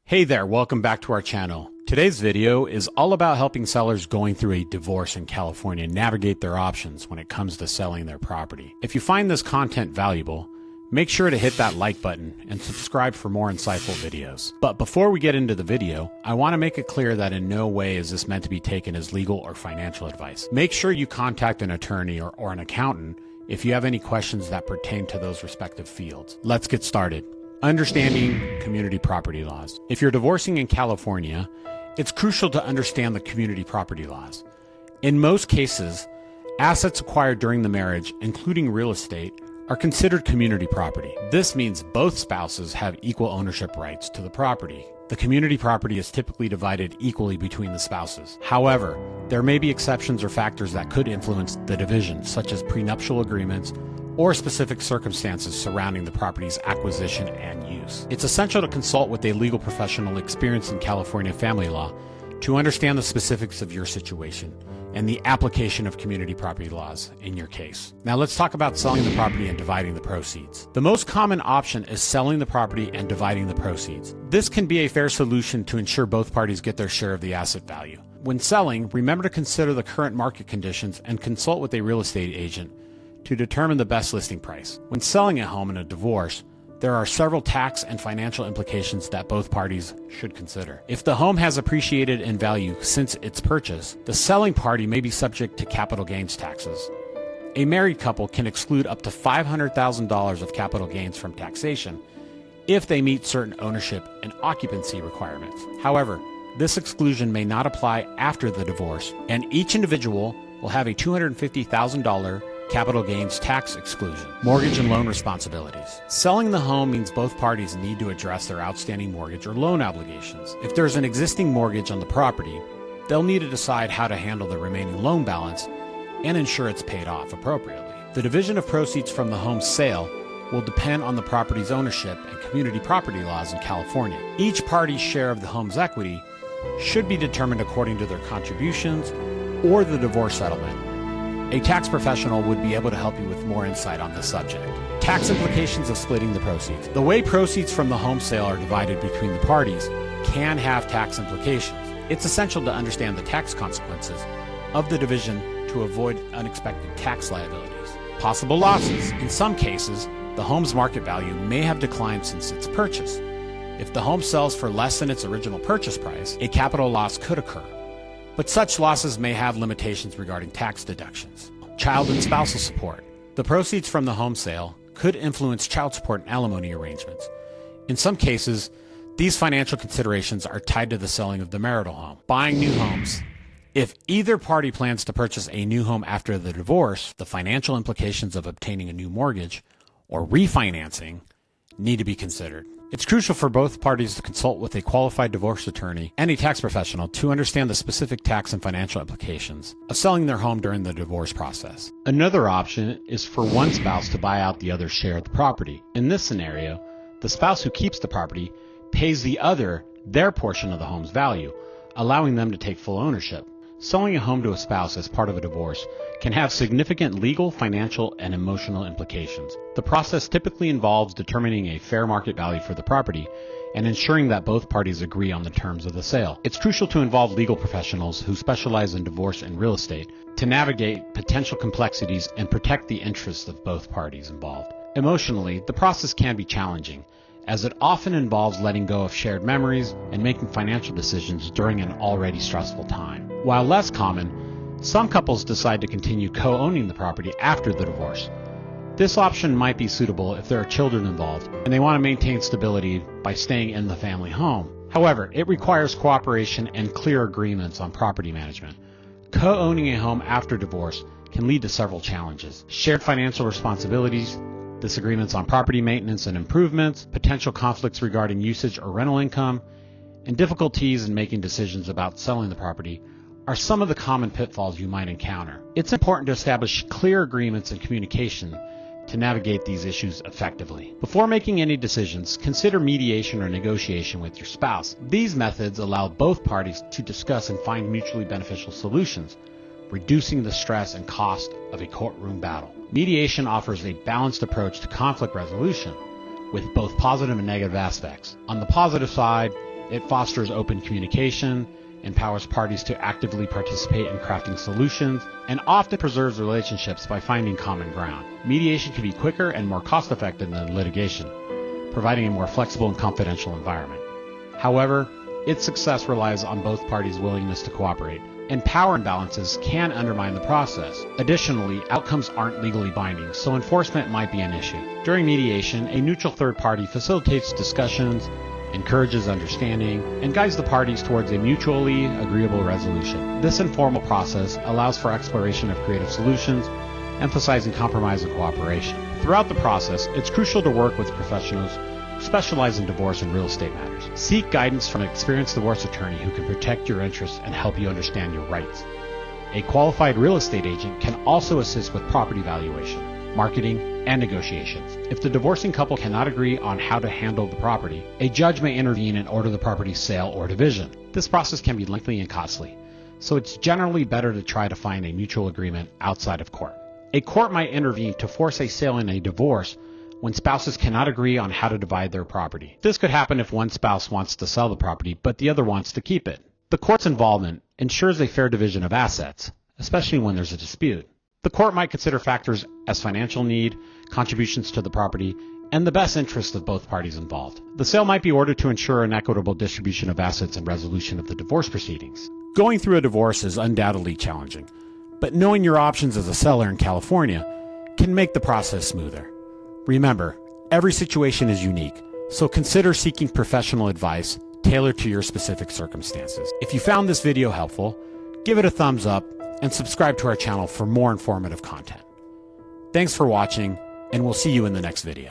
Hey there, welcome back to our channel. Today's video is all about helping sellers going through a divorce in California navigate their options when it comes to selling their property. If you find this content valuable, make sure to hit that like button and subscribe for more insightful videos. But before we get into the video, I want to make it clear that in no way is this meant to be taken as legal or financial advice. Make sure you contact an attorney or an accountant if you have any questions that pertain to those respective fields. Let's get started. Understanding community property laws. If you're divorcing in California, it's crucial to understand the community property laws. In most cases, assets acquired during the marriage, including real estate, are considered community property. This means both spouses have equal ownership rights to the property. The community property is typically divided equally between the spouses. However, there may be exceptions or factors that could influence the division, such as prenuptial agreements or specific circumstances surrounding the property's acquisition and use. It's essential to consult with a legal professional experienced in California family law to understand the specifics of your situation and the application of community property laws in your case. Now let's talk about selling the property and dividing the proceeds. The most common option is selling the property and dividing the proceeds. This can be a fair solution to ensure both parties get their share of the asset value. When selling, remember to consider the current market conditions and consult with a real estate agent to determine the best listing price. When selling a home in a divorce, there are several tax and financial implications that both parties should consider. If the home has appreciated in value since its purchase, the selling party may be subject to capital gains taxes. A married couple can exclude up to $500,000 of capital gains from taxation if they meet certain ownership and occupancy requirements. However, this exclusion may not apply after the divorce, and each individual will have a $250,000 capital gains tax exclusion. Mortgage and loan responsibilities. Selling the home means both parties need to address their outstanding mortgage or loan obligations. If there's an existing mortgage on the property, they'll need to decide how to handle the remaining loan balance and ensure it's paid off appropriately. The division of proceeds from the home sale will depend on the property's ownership and community property laws in California. Each party's share of the home's equity should be determined according to their contributions or the divorce settlement. A tax professional would be able to help you with more insight on this subject. Tax implications of splitting the proceeds. The way proceeds from the home sale are divided between the parties can have tax implications. It's essential to understand the tax consequences of the division to avoid unexpected tax liabilities. Possible losses. In some cases, the home's market value may have declined since its purchase. If the home sells for less than its original purchase price, a capital loss could occur. But such losses may have limitations regarding tax deductions. Child and spousal support. The proceeds from the home sale could influence child support and alimony arrangements. In some cases, these financial considerations are tied to the selling of the marital home. Buying new homes. If either party plans to purchase a new home after the divorce, the financial implications of obtaining a new mortgage or refinancing need to be considered. It's crucial for both parties to consult with a qualified divorce attorney and a tax professional to understand the specific tax and financial implications of selling their home during the divorce process. Another option is for one spouse to buy out the other's share of the property. In this scenario, the spouse who keeps the property pays the other their portion of the home's value, allowing them to take full ownership. Selling a home to a spouse as part of a divorce can have significant legal, financial, and emotional implications. The process typically involves determining a fair market value for the property and ensuring that both parties agree on the terms of the sale. It's crucial to involve legal professionals who specialize in divorce and real estate to navigate potential complexities and protect the interests of both parties involved. Emotionally, the process can be challenging, as it often involves letting go of shared memories and making financial decisions during an already stressful time. While less common, some couples decide to continue co-owning the property after the divorce. This option might be suitable if there are children involved and they want to maintain stability by staying in the family home. However, it requires cooperation and clear agreements on property management. Co-owning a home after divorce can lead to several challenges: shared financial responsibilities, disagreements on property maintenance and improvements, potential conflicts regarding usage or rental income, and difficulties in making decisions about selling the property are some of the common pitfalls you might encounter. It's important to establish clear agreements and communication to navigate these issues effectively. Before making any decisions, consider mediation or negotiation with your spouse. These methods allow both parties to discuss and find mutually beneficial solutions, reducing the stress and cost of a courtroom battle. Mediation offers a balanced approach to conflict resolution with both positive and negative aspects. On the positive side, It fosters open communication, empowers parties to actively participate in crafting solutions, and often preserves relationships by finding common ground. Mediation can be quicker and more cost-effective than litigation, providing a more flexible and confidential environment. However, its success relies on both parties' willingness to cooperate, and power imbalances can undermine the process. Additionally, outcomes aren't legally binding, so enforcement might be an issue. During mediation, a neutral third party facilitates discussions, encourages understanding, and guides the parties towards a mutually agreeable resolution. This informal process allows for exploration of creative solutions, emphasizing compromise and cooperation. Throughout the process, it's crucial to work with professionals who specialize in divorce and real estate matters. Seek guidance from an experienced divorce attorney who can protect your interests and help you understand your rights. A qualified real estate agent can also assist with property valuation, marketing, and negotiations. If the divorcing couple cannot agree on how to handle the property, a judge may intervene and order the property's sale or division. This process can be lengthy and costly, so it's generally better to try to find a mutual agreement outside of court. A court might intervene to force a sale in a divorce when spouses cannot agree on how to divide their property. This could happen if one spouse wants to sell the property, but the other wants to keep it. The court's involvement ensures a fair division of assets, especially when there's a dispute. The court might consider factors as financial need, contributions to the property, and the best interest of both parties involved. The sale might be ordered to ensure an equitable distribution of assets and resolution of the divorce proceedings. Going through a divorce is undoubtedly challenging, but knowing your options as a seller in California can make the process smoother. Remember, every situation is unique, so consider seeking professional advice tailored to your specific circumstances. If you found this video helpful, give it a thumbs up and subscribe to our channel for more informative content. Thanks for watching, and we'll see you in the next video.